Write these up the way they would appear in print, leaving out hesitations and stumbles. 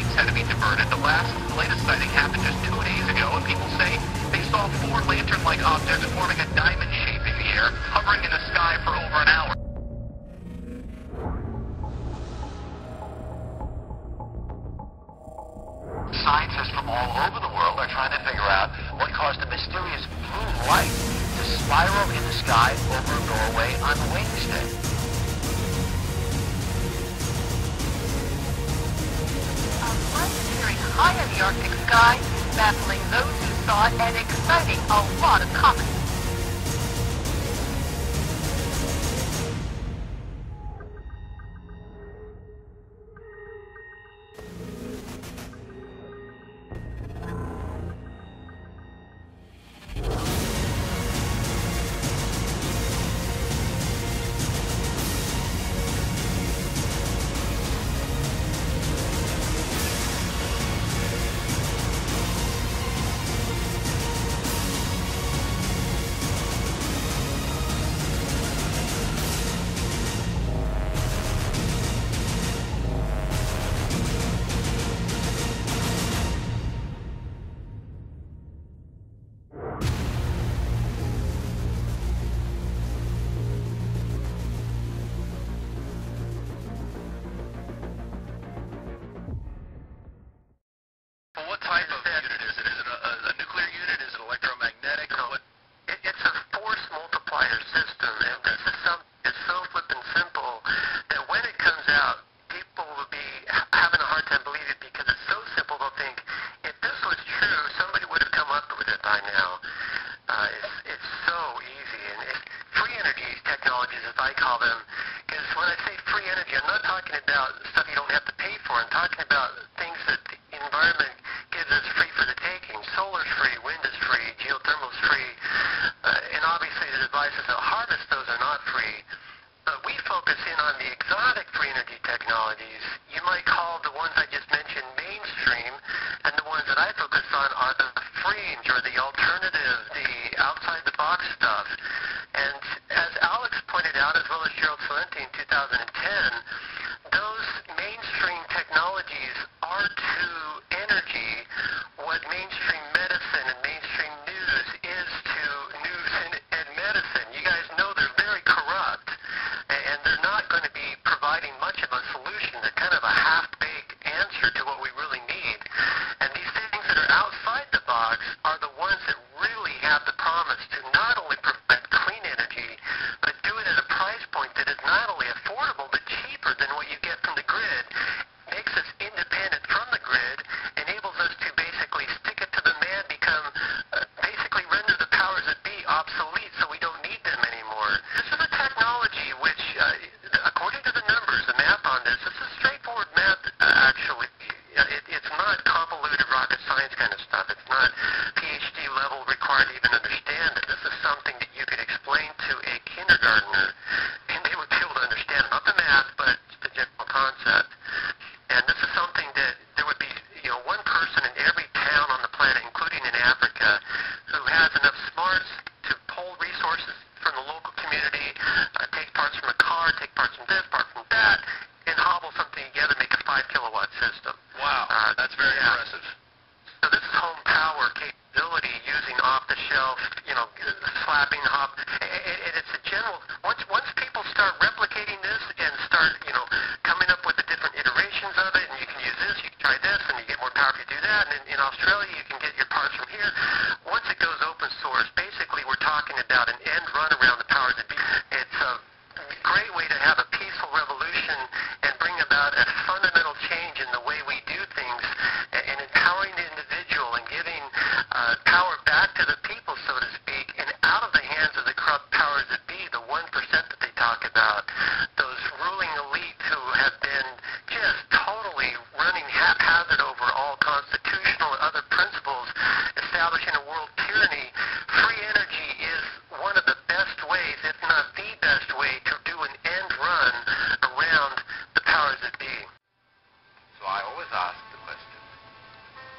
lights had to be diverted. The latest sighting happened just 2 days ago, and people say they saw 4 lantern-like objects forming a diamond shape in the air, hovering in the sky for over an hour. Scientists from all over the world are trying to figure out what caused a mysterious blue light to spiral in the sky over Norway on Wednesday. A light appearing high in the Arctic sky, baffling those who saw it and exciting a lot of comments. What type of unit is it? Is it a nuclear unit? Is it electromagnetic? Or what? It's a force multiplier system, and this is it's so flippin' simple that when it comes out, people will be having a hard time believing it because it's so simple. They'll think, if this was true, somebody would have come up with it by now. It's so easy, and free energy technologies, as I call them, because when I say free energy, I'm not talking about stuff you don't have to pay for. I'm talking about things that the environment gives us free for the taking. Solar's free, wind is free, geothermal's free, and obviously the devices that harvest those are not free. But we focus in on the exotic free energy technologies. You might call the ones I just mentioned mainstream, and the ones that I focus on are the fringe or the alternative, the outside-the-box stuff. And as Alex pointed out, as well as Gerald Salenti in 2010, those mainstream technologies are to energy what mainstream medicine and mainstream news is to news and medicine. You guys know they're very corrupt, and they're not going to be providing much of a solution. They're kind of a half-baked answer to what we really need. And these things that are outside the box are the ones that really have the promise to not only provide clean energy, but do it at a price point that is not only affordable, but cheaper than what you get from the grid, makes us independent from the grid, enables us to basically stick it to the man, basically render the powers that be obsolete so we don't need them anymore. This is a technology which, according to the numbers, the math on this is straightforward math, actually. It's not convoluted rocket science kind of stuff. It's not PhD level required to even understand it. This is something that you could explain to a kindergartner, and they would be able to understand, not the math, but the general concept. And this is something that there would be, one person in every town on the planet, including in Africa, who has enough smarts to pull resources from the local community, take parts from a car, take parts from this, parts from that, and hobble something together, make a 5-kilowatt system. Wow, that's very impressive. So this is home power capability using off-the-shelf, slapping, and it's a general, once people start replicating this and start, coming up with the different iterations of it, and you can use this, you can try this, and you get more power if you do that, and in Australia you can get your parts from here. Once it goes open source, basically we're talking about an end run around the powers that be. It's a great way to have a peaceful revolution and bring about a fundamental change in the way we do things, and empowering the individual and giving power back to the people, so to speak, and out of the hands of the corrupt powers that be, the 1% that they talk about, those ruling elite who have been just totally running haphazard over all constitutional and other principles, establishing a world tyranny. Free energy is one of the best ways, if not the best way, to do an end run around the powers that be. So I always ask the question,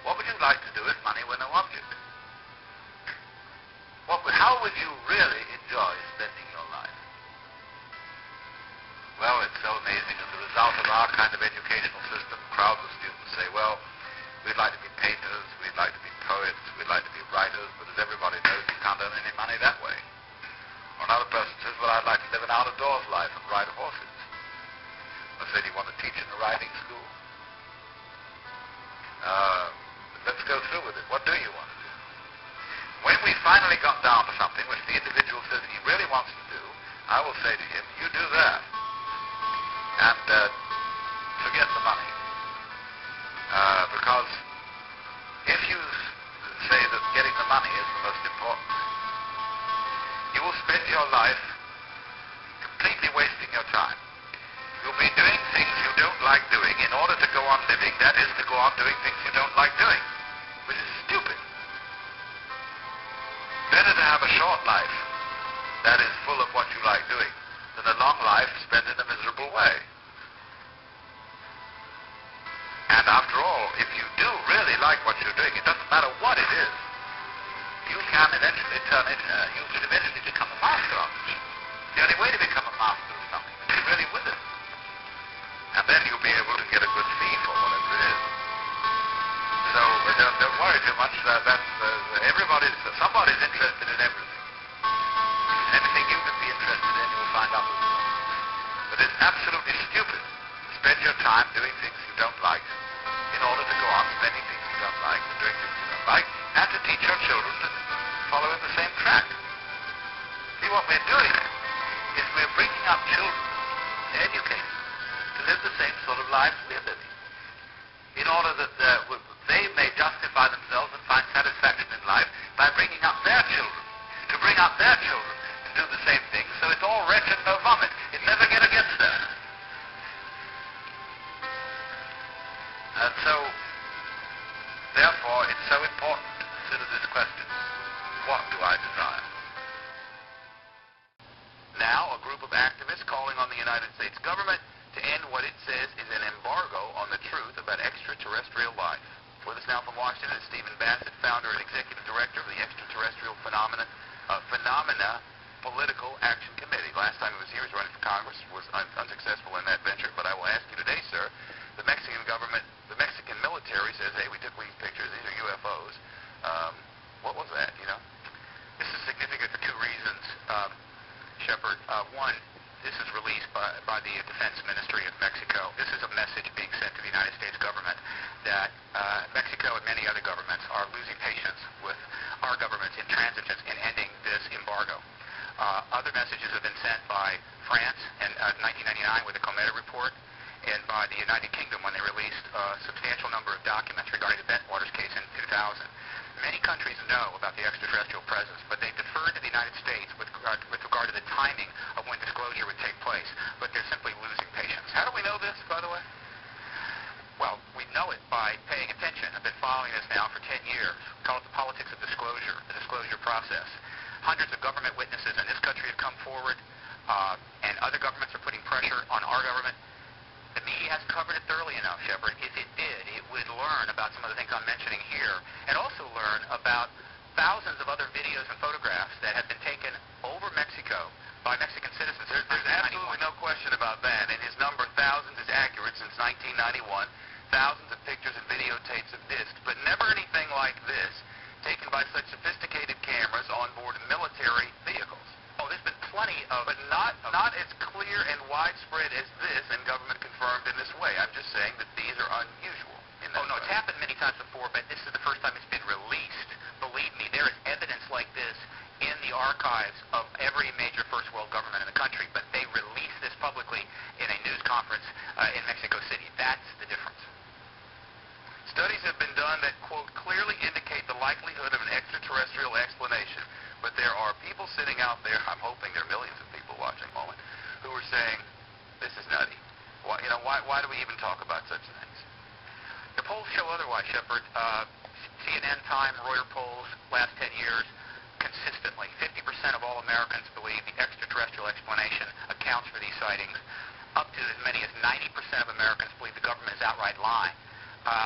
what would you like to do if money were no object? How would you really enjoy spending your life? Well, it's so amazing that there is result of our kind of educational system, crowds of students say, well, we'd like to be painters, we'd like to be poets, we'd like to be writers, but as everybody knows, you can't earn any money that way. Or another person says, well, I'd like to live an out-of-doors life and ride horses. I say, do you want to teach in a riding school? Let's go through with it. What do you want to do? When we finally got down to something which the individual says he really wants to do, I will say to him, you do that. And forget the money. Because if you say that getting the money is the most important, you will spend your life completely wasting your time. You'll be doing things you don't like doing in order to go on living, that is, to go on doing things you don't like doing, which is stupid. Better to have a short life that is full of what you like doing than a long life spent in a miserable way. And after all, if you do really like what you're doing, it doesn't matter what it is, you can eventually you can eventually become a master of it. The only way to become a master of something is to be really with it. And then you'll be able to get a good fee for whatever it is. So don't worry too much. Somebody's interested in everything. Anything you can be interested in, you'll find others will. But it's absolutely stupid to spend your time doing things you don't like in order to go on spending things you don't like and doing things you don't like, and to teach your children to follow in the same track. See, what we're doing is we're bringing up children to educate them to live the same sort of lives we're living, in order that they may justify themselves and find satisfaction in life by bringing up their children, to bring up their children to do the same thing. So it's all wretched, no vomit. It never get against that. And so, therefore, it's so important to consider this question: what do I desire? Now, a group of activists calling on the United States government to end what it says is an embargo on the truth about extraterrestrial life. With us now from Washington is Stephen Bassett, founder and executive director of the Extraterrestrial Phenomena Political Action Committee. Last time he was here, he was running for Congress, was unsuccessful in that venture. But I will ask you today, sir, the Mexican government, the Mexican military says, hey, we took these pictures, these are UFOs. What was that, you know? This is significant for two reasons, Shepard. One, this is released by the Defense Ministry of Mexico. This is a message being sent to the United States government that Mexico and many other governments are losing patience with our government's intransigence in ending this embargo. Other messages have been sent by France in 1999 with the Cometa report, and by the United Kingdom when they released a substantial number of documents regarding the Bentwaters case in 2000. Many countries know about the extraterrestrial presence, but they deferred to the United States with regard to the timing of when disclosure would take place, but they're simply losing patience. How do we know this, by the way? Well, we know it by paying attention. I've been following this now for 10 years. We call it the politics of disclosure, the disclosure process. Hundreds of government witnesses in this country have come forward, and other governments are putting pressure on our government. The media hasn't covered it thoroughly enough, Shepard. If it did, it would learn about some of the things I'm mentioning here, and also learn about thousands of other videos and photographs that have been taken over Mexico by Mexican citizens. There's absolutely no question about that, and his number, thousands, is accurate since 1991. Thousands of pictures and videotapes of this, but never anything like this taken by such sophisticated cameras on board military vehicles. Oh, there's been plenty of, but not as clear and widespread as this, and government confirmed in this way. I'm just saying that these are unusual. Oh, no, it's happened many times before, but this is the first time it's been released. Believe me, there is evidence like this in the archives of every major first world government in the country, but they release this publicly in a news conference in Mexico City. That's the difference. Studies have been done that, quote, clearly indicate the likelihood of an extraterrestrial explanation. But there are people sitting out there, I'm hoping there are millions of people watching at the moment, who are saying, this is nutty. Why do we even talk about such things? The polls show otherwise, Shepard. CNN, Time, Reuters polls, last 10 years, consistently, 50% of all Americans believe the extraterrestrial explanation accounts for these sightings. Up to as many as 90% of Americans believe the government is outright lying.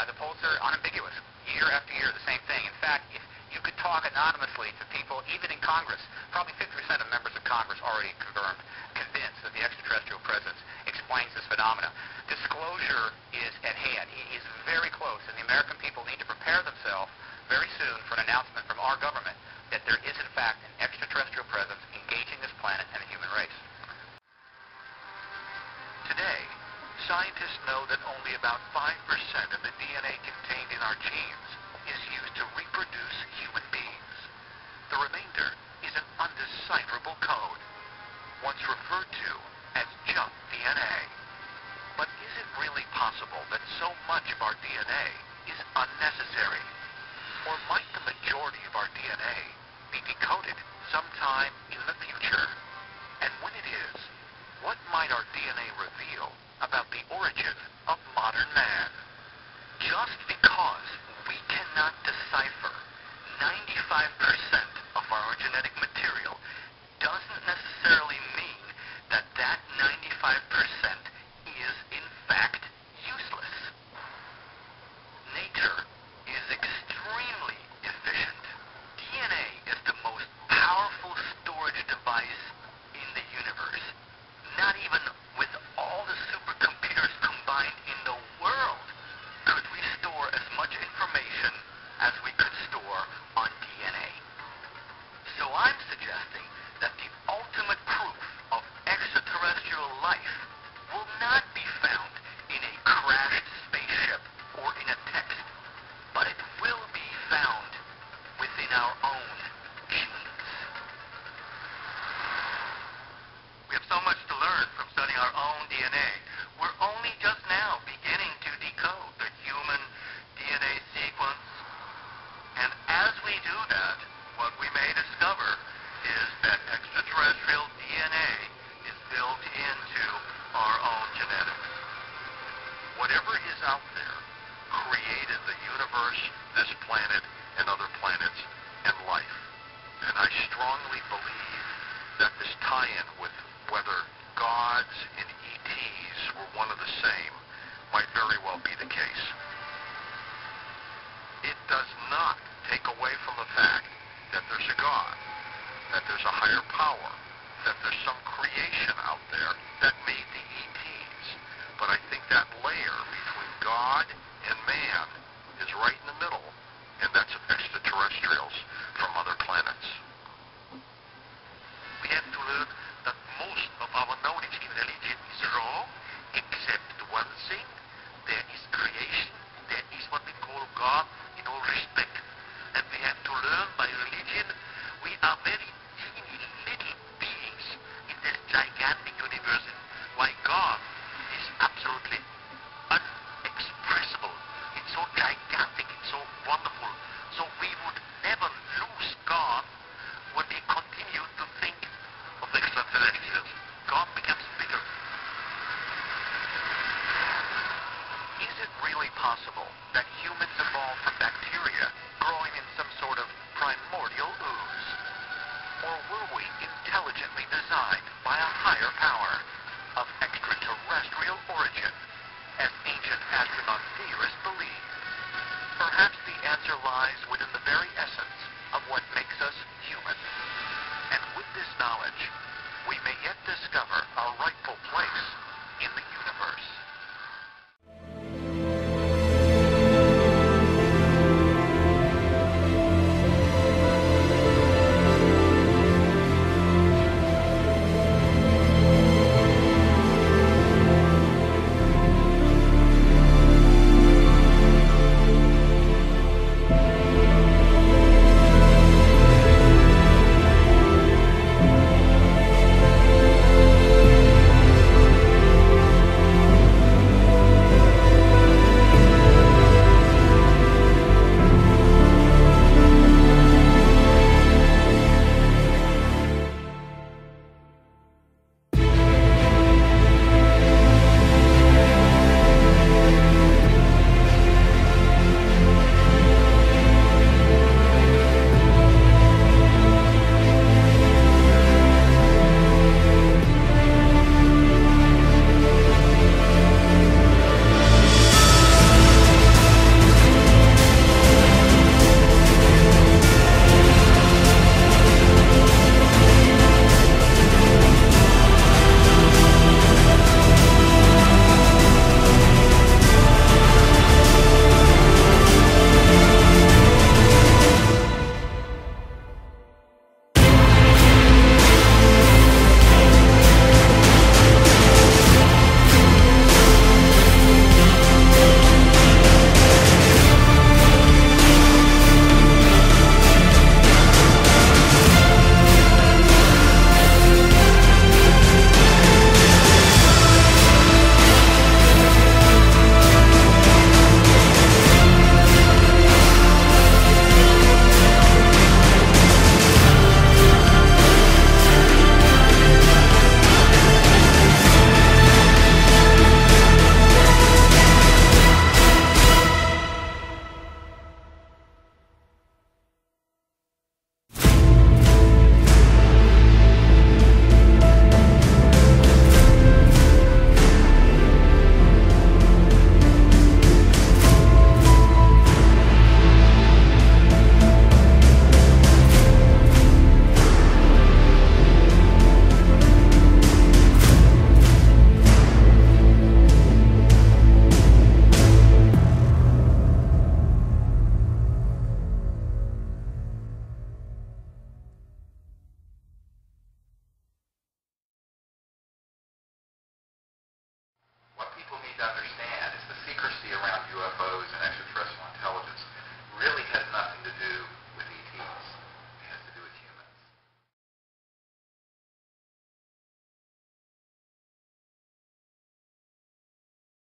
The polls are unambiguous. Year after year, the same thing. In fact, if you could talk anonymously to people, even in Congress, probably 50% of members of Congress already convinced that the extraterrestrial presence explains this phenomena. disclosure is at hand. He is very close, and the American people need to prepare themselves very soon for an announcement from our government that there is, in fact, an extraterrestrial presence engaging this planet and the human race. Today, scientists know that only about 5% of the DNA contained in our genes is used to reproduce human beings. The remainder is an undecipherable code, once referred to as junk DNA. But is it really possible that so much of our DNA is unnecessary? Or might the majority of our DNA be decoded sometime in the future? And when it is, what might our DNA reveal about the origin of modern man? Just because we cannot decipher 95% of our genetic material doesn't necessarily mean that that 95% is in fact useless. Nature is extremely efficient. DNA is the most powerful storage device in the universe. Not even with all the supercomputers combined in the world could we store as much information as we could store on DNA. So I'm suggesting that the ultimate proof of extraterrestrial life will not be found in a crashed spaceship or in a text, but it will be found within our own genes. We have so much to learn from studying our own DNA. We're only just now beginning to decode the human DNA sequence. And as we do that, what we may discover is that extraterrestrial DNA is built into our own genetics. Whatever is out there created the universe, this planet, and other planets, and life. And I strongly believe that this tie-in with whether gods and ETs were one of the same might very well be the case. It does not take away from the fact that there's a God, that there's a higher power, that there's some creation out there that made the ETs. But I think that layer between God and man is right in the middle, and that's extraterrestrials from other planets. We have to learn that most of our knowledge in religion is wrong, except one thing. There is creation, there is what we call God in all respect. And we have to learn by religion we are very teeny little beings in this gigantic universe, why God is absolutely unexpressible. It's so gigantic, it's so wonderful. So we would never lose God when we continue to think of extraterrestrials. God becomes bigger. Is it really possible that humans evolved from bacteria growing in some sort of primordial ooze? Or were we intelligently designed by a higher power of extraterrestrial origin, as ancient astronaut theorists believe? Perhaps the answer lies within the very essence of what makes us human. And with this knowledge, we may yet discover our rightful